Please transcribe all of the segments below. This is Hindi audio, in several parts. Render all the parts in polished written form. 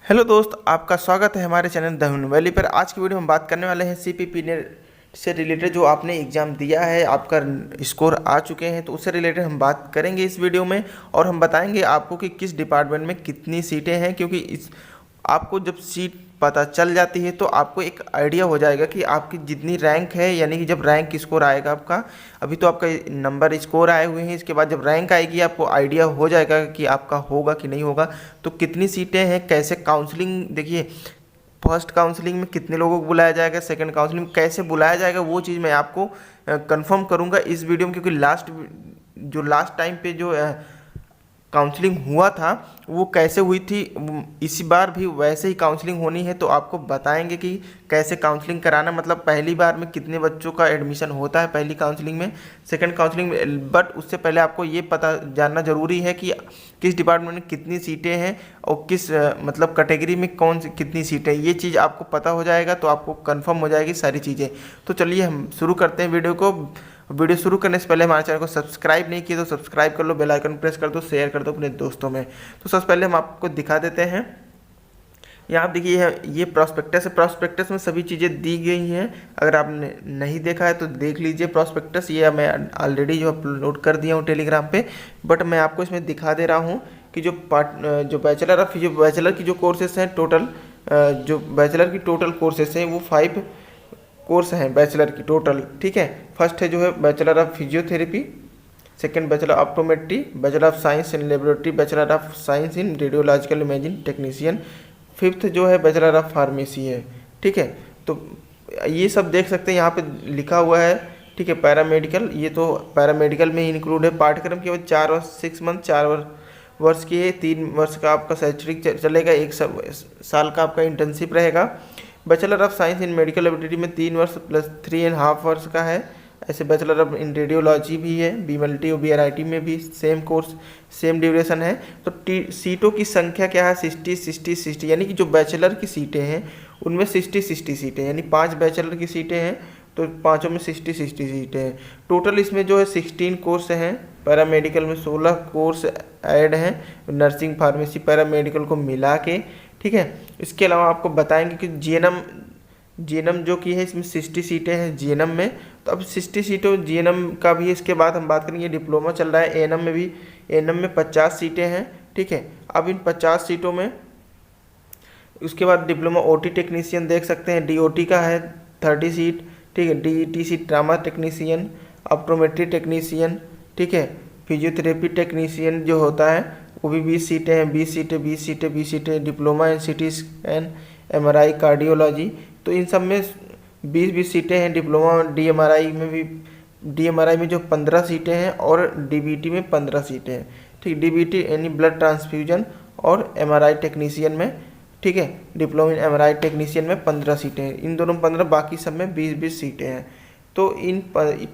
हेलो दोस्त, आपका स्वागत है हमारे चैनल द ह्यूमन वैली पर। आज की वीडियो में बात करने वाले हैं सीपीपी ने से रिलेटेड। जो आपने एग्ज़ाम दिया है, आपका स्कोर आ चुके हैं, तो उससे रिलेटेड हम बात करेंगे इस वीडियो में। और हम बताएंगे आपको कि किस डिपार्टमेंट में कितनी सीटें हैं, क्योंकि इस आपको जब सीट पता चल जाती है तो आपको एक आइडिया हो जाएगा कि आपकी जितनी रैंक है, यानी कि जब रैंक स्कोर आएगा आपका, अभी तो आपका नंबर स्कोर आए हुए हैं, इसके बाद जब रैंक आएगी आपको आइडिया हो जाएगा कि आपका होगा कि नहीं होगा। तो कितनी सीटें हैं, कैसे काउंसलिंग, देखिए फर्स्ट काउंसलिंग में कितने लोगों को बुलाया जाएगा, सेकंड काउंसलिंग में कैसे बुलाया जाएगा, वो चीज़ मैं आपको कंफर्म करूंगा इस वीडियो में। क्योंकि लास्ट टाइम पे जो काउंसलिंग हुआ था वो कैसे हुई थी, इसी बार भी वैसे ही काउंसलिंग होनी है। तो आपको बताएंगे कि कैसे काउंसलिंग कराना, मतलब पहली बार में कितने बच्चों का एडमिशन होता है पहली काउंसलिंग में, सेकंड काउंसलिंग में। बट उससे पहले आपको ये पता जानना ज़रूरी है कि किस डिपार्टमेंट में कितनी सीटें हैं और किस मतलब कैटेगरी में कौन सी कितनी सीटें, ये चीज़ आपको पता हो जाएगा तो आपको कन्फर्म हो जाएगी सारी चीज़ें। तो चलिए हम शुरू करते हैं वीडियो को। वीडियो शुरू करने से पहले हमारे चैनल को सब्सक्राइब नहीं किया तो सब्सक्राइब कर लो, बेल आइकन प्रेस कर दो, शेयर कर दो अपने दोस्तों में। तो सबसे पहले हम आपको दिखा देते हैं। यहाँ आप देखिए, ये प्रॉस्पेक्टस है। प्रॉस्पेक्टस में सभी चीज़ें दी गई हैं। अगर आपने नहीं देखा है तो देख लीजिए प्रॉस्पेक्टस। ये मैं ऑलरेडी जो अपलोड कर दिया हूँ टेलीग्राम पे, बट मैं आपको इसमें दिखा दे रहा हूँ कि जो बैचलर की जो कोर्सेस हैं टोटल, जो बैचलर की टोटल कोर्सेस हैं वो 5 कोर्स हैं बैचलर की टोटल। ठीक है, फर्स्ट है जो है bachelor of physiotherapy, second bachelor of optometry, bachelor of science in laboratory, bachelor of science in radiological imaging technician, fifth जो है बैचलर ऑफ फार्मेसी है। ठीक है, तो ये सब देख सकते हैं यहाँ पे लिखा हुआ है। ठीक है, पैरामेडिकल, ये तो पैरामेडिकल में ही इंक्लूड है। पाठ्यक्रम केवल 4 और 6 मंथ 4 वर्ष की है। 3 वर्ष का आपका शैक्षणिक चलेगा, 1 साल का आपका इंटर्नशिप रहेगा। Bachelor of science in medical laboratory में 3 वर्ष प्लस 3.5 वर्ष का है। ऐसे बैचलर ऑफ इन रेडियोलॉजी भी है, BMLT और BRIT में भी सेम कोर्स सेम ड्यूरेशन है। तो सीटों की संख्या क्या है, 60 यानी कि जो बैचलर की सीटें हैं उनमें 60 सीटें, यानी 5 बैचलर की सीटें हैं तो पाँचों में 60 सीटें हैं। टोटल इसमें जो है 16 कोर्स हैं। पैरामेडिकल में 16 कोर्स ऐड हैं, नर्सिंग फार्मेसी पैरामेडिकल को मिला के। ठीक है, इसके अलावा आपको बताएंगे कि जीएनएम जो की है इसमें 60 सीटें हैं जीएनएम में। तो अब 60 सीटें जीएनएम का भी, इसके बाद हम बात करेंगे डिप्लोमा चल रहा है एएनएम में भी। एएनएम में 50 सीटें हैं। ठीक है, अब इन 50 सीटों में उसके बाद डिप्लोमा ओटी टेक्नीशियन देख सकते हैं, डीओटी का है 30 सीट। ठीक है, डीईटीसी ट्रामा टेक्नीशियन, ऑप्टोमेट्री टेक्नीशियन, ठीक है, फिजियोथेरेपी टेक्नीशियन जो होता है वो भी 20 सीटें हैं। 20 सीटें diploma in CT scan, MRI, cardiology, तो इन सब में 20 सीटें हैं। डिप्लोमा डीएमआरआई में जो 15 सीटें हैं और डीबीटी में 15 सीटें हैं। ठीक, डीबीटी यानी ब्लड ट्रांसफ्यूजन और एमआरआई टेक्नीशियन में, ठीक है, डिप्लोमा इन एमआरआई टेक्नीशियन में 15 सीटें हैं। इन दोनों में 15, बाकी सब में 20 सीटें हैं। तो इन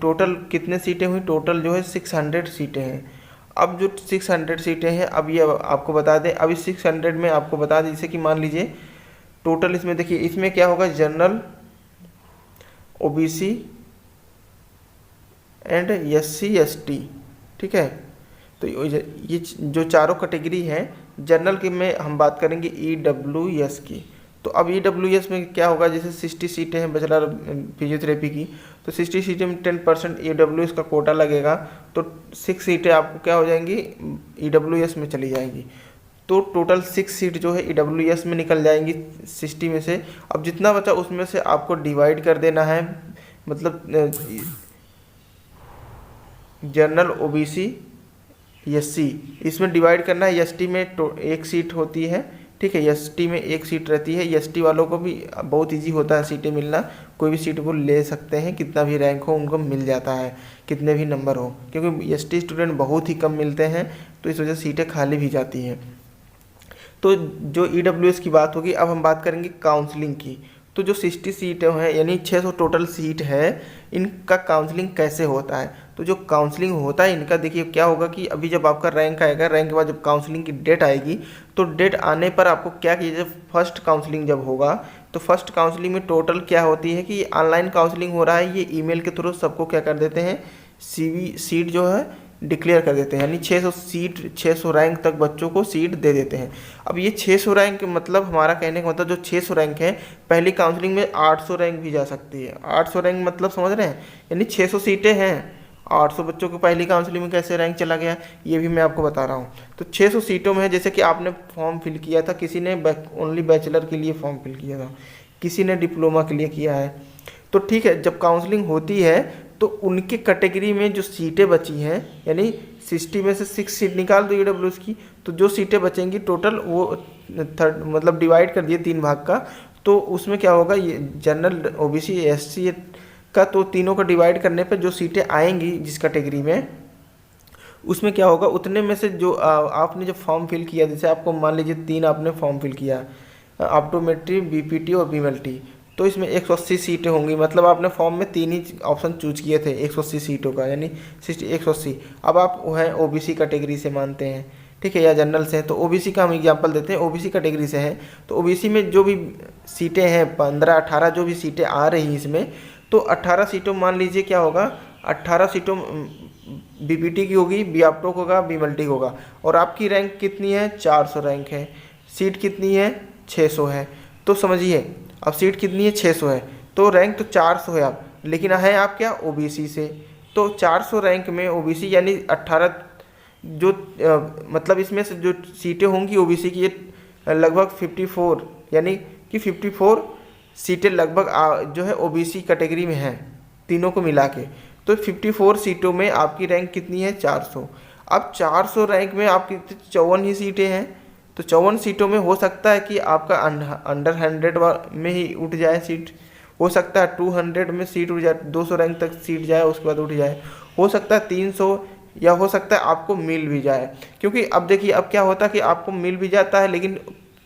टोटल कितने सीटें हुई, टोटल जो है 600 सीटें हैं। अब जो 600 सीटें हैं, अब ये आपको बता दें, अब इस 600 में आपको बता दें, जैसे कि मान लीजिए टोटल इसमें देखिए, इसमें क्या होगा, general, OBC and SC ST. ठीक है, तो ये जो चारों कैटेगरी हैं, जनरल के में हम बात करेंगे ईडब्ल्यूएस की। तो अब ईडब्ल्यूएस में क्या होगा, जैसे 60 सीटें हैं बैचलर फिजियोथेरेपी की, तो 60 सीटें में 10% ईडब्ल्यूएस का कोटा लगेगा, तो 6 सीटें आपको क्या हो जाएंगी, ईडब्ल्यूएस में चली जाएंगी। तो टोटल 6 सीट जो है ईडब्ल्यूएस में निकल जाएंगी 60 में से। अब जितना बचा उसमें से आपको डिवाइड कर देना है, मतलब जनरल, ओबीसी, एससी, इसमें डिवाइड करना है। एसटी में 1 सीट होती है। ठीक है, एसटी में 1 सीट रहती है। एसटी वालों को भी बहुत इजी होता है सीटें मिलना, कोई भी सीट वो ले सकते हैं, कितना भी रैंक हो उनको मिल जाता है, कितने भी नंबर हो, क्योंकि एसटी स्टूडेंट बहुत ही कम मिलते हैं, तो इस वजह से सीटें खाली भी जाती हैं। तो जो ईडब्ल्यूएस की बात होगी, अब हम बात करेंगे काउंसलिंग की। तो जो 60 सीटें हैं, यानी 600 टोटल सीट है, इनका काउंसलिंग कैसे होता है। तो जो काउंसलिंग होता है इनका, देखिए क्या होगा कि अभी जब आपका रैंक आएगा, रैंक के बाद जब काउंसलिंग की डेट आएगी, तो डेट आने पर आपको क्या कीजिए, जब फर्स्ट काउंसलिंग जब होगा, तो फर्स्ट काउंसलिंग में टोटल क्या होती है कि ऑनलाइन काउंसलिंग हो रहा है, ये ईमेल के थ्रू सबको क्या कर देते हैं, सीवी सीट जो है डिक्लेयर कर देते हैं, यानी 600 सीट 600 रैंक तक बच्चों को सीट दे देते हैं। अब ये 600 रैंक मतलब हमारा कहने का मतलब जो 600 रैंक है, पहली काउंसलिंग में 800 रैंक भी जा सकती है। 800 रैंक मतलब समझ रहे हैं, यानी 600 सीटें हैं, 800 बच्चों को पहली काउंसलिंग में कैसे रैंक चला गया ये भी मैं आपको बता रहा हूँ। तो 600 सीटों में है, जैसे कि आपने फॉर्म फिल किया था, किसी ने ओनली बैचलर के लिए फॉर्म फिल किया था, किसी ने डिप्लोमा के लिए किया है, तो ठीक है, जब काउंसलिंग होती है तो उनके कैटेगरी में जो सीटें बची हैं, यानी 60 में से 6 सीट निकाल दो ईडब्ल्यूएस की, तो जो सीटें बचेंगी टोटल वो मतलब डिवाइड कर दिए 3 भाग का, तो उसमें क्या होगा, ये जनरल ओबीसी एससी का, तो तीनों का डिवाइड करने पर जो सीटें आएंगी जिस कैटेगरी में, उसमें क्या होगा, उतने में से जो आपने जब फॉर्म फिल किया, जैसे आपको मान लीजिए 3 आपने फॉर्म फिल किया, ऑप्टोमेट्री, बीपीटी और बीएमएलटी, तो इसमें 180 सीटें होंगी, मतलब आपने फॉर्म में 3 ही ऑप्शन चूज किए थे 180 सीटों का, यानी 180। अब आप वो है ओबीसी कैटेगरी से मानते हैं, ठीक है, या जनरल से हैं, तो ओबीसी का हम एग्जांपल देते हैं, ओबीसी कैटेगरी से हैं, तो ओबीसी में जो भी सीटें हैं 15-18 जो भी सीटें आ रही इसमें, तो 18 सीटों मान लीजिए क्या होगा, 18 सीटों बीपीटी की होगी, बीआप्टो होगा, बीमल्टी होगा, और आपकी रैंक कितनी है, 400 रैंक है, सीट कितनी है, 600 है। तो समझिए अब सीट कितनी है, 600 है, तो रैंक तो 400 है आप, लेकिन है आप क्या, ओबीसी से, तो 400 रैंक में ओबीसी यानी 18 जो मतलब इसमें से जो सीटें होंगी ओबीसी की, ये लगभग 54, यानी कि 54 सीटें लगभग जो है ओबीसी कैटेगरी में हैं तीनों को मिला के, तो 54 सीटों में आपकी रैंक कितनी है, 400। अब 400 रैंक में आपकी 54 ही सीटें हैं, तो 54 सीटों में हो सकता है कि आपका अंडर 100 में ही उठ जाए सीट, हो सकता है 200 में सीट उठ जाए, 200 रैंक तक सीट जाए उसके बाद उठ जाए, हो सकता है 300, या हो सकता है आपको मिल भी जाए। क्योंकि अब देखिए अब क्या होता है कि आपको मिल भी जाता है, लेकिन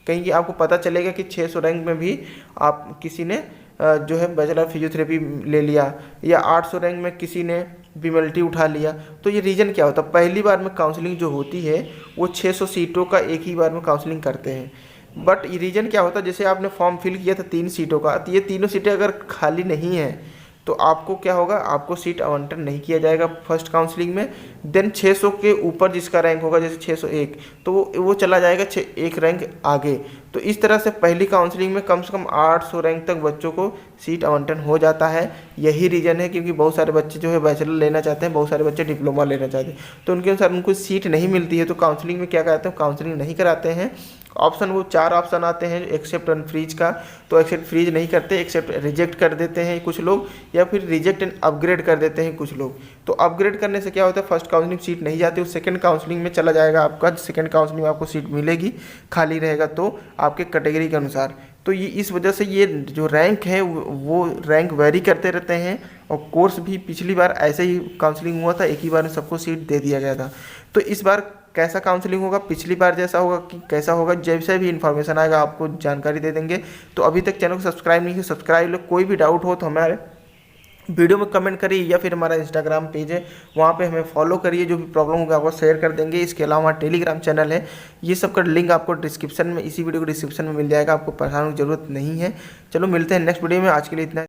कहीं कि आपको पता चलेगा कि 600 रैंक में भी आप किसी ने जो है बैचलर फिजियोथेरेपी ले लिया, या 800 रैंक में किसी ने बीमल्टी उठा लिया। तो ये रीज़न क्या होता है, पहली बार में काउंसलिंग जो होती है वो 600 सीटों का एक ही बार में काउंसलिंग करते हैं, बट ये रीज़न क्या होता है, जैसे आपने फॉर्म फिल किया था 3 सीटों का, तो ये तीनों सीटें अगर खाली नहीं हैं तो आपको क्या होगा, आपको सीट आवंटन नहीं किया जाएगा फर्स्ट काउंसलिंग में। देन 600 के ऊपर जिसका रैंक होगा, जैसे 601, तो वो चला जाएगा 1 रैंक आगे। तो इस तरह से पहली काउंसलिंग में कम से कम 800 रैंक तक बच्चों को सीट आवंटन हो जाता है। यही रीज़न है क्योंकि बहुत सारे बच्चे जो है बैचलर लेना चाहते हैं, बहुत सारे बच्चे डिप्लोमा लेना चाहते हैं, तो उनके अनुसार उनको सीट नहीं मिलती है, तो काउंसलिंग में क्या कराते हैं, काउंसलिंग नहीं कराते हैं। ऑप्शन वो 4 ऑप्शन आते हैं एक्सेप्ट एंड फ्रीज का, तो एक्सेप्ट फ्रीज नहीं करते, एक्सेप्ट रिजेक्ट कर देते हैं कुछ लोग, या फिर रिजेक्ट एंड अपग्रेड कर देते हैं कुछ लोग। तो अपग्रेड करने से क्या होता है, फर्स्ट काउंसलिंग सीट नहीं जाती, उस सेकंड काउंसलिंग में चला जाएगा आपका, सेकंड काउंसलिंग में आपको सीट मिलेगी, खाली रहेगा तो आपके कैटेगरी के अनुसार। तो ये इस वजह से ये जो रैंक है वो रैंक वेरी करते रहते हैं, और कोर्स भी पिछली बार ऐसे ही काउंसलिंग हुआ था, एक ही बार में सबको सीट दे दिया गया था। तो इस बार कैसा काउंसलिंग होगा, पिछली बार जैसा होगा कि कैसा होगा, जैसे भी इन्फॉर्मेशन आएगा आपको जानकारी दे देंगे। तो अभी तक चैनल को सब्सक्राइब नहीं किया, सब्सक्राइब लो। कोई भी डाउट हो तो हमारे वीडियो में कमेंट करिए, या फिर हमारा इंस्टाग्राम पेज है वहाँ पे हमें फॉलो करिए, जो भी प्रॉब्लम होगा आपको शेयर कर देंगे। इसके अलावा हमारा टेलीग्राम चैनल है, ये सब का लिंक आपको डिस्क्रिप्शन में, इसी वीडियो को डिस्क्रिप्शन में मिल जाएगा, आपको परेशान होने की जरूरत नहीं है। चलो मिलते हैं नेक्स्ट वीडियो में, आज के लिए इतना।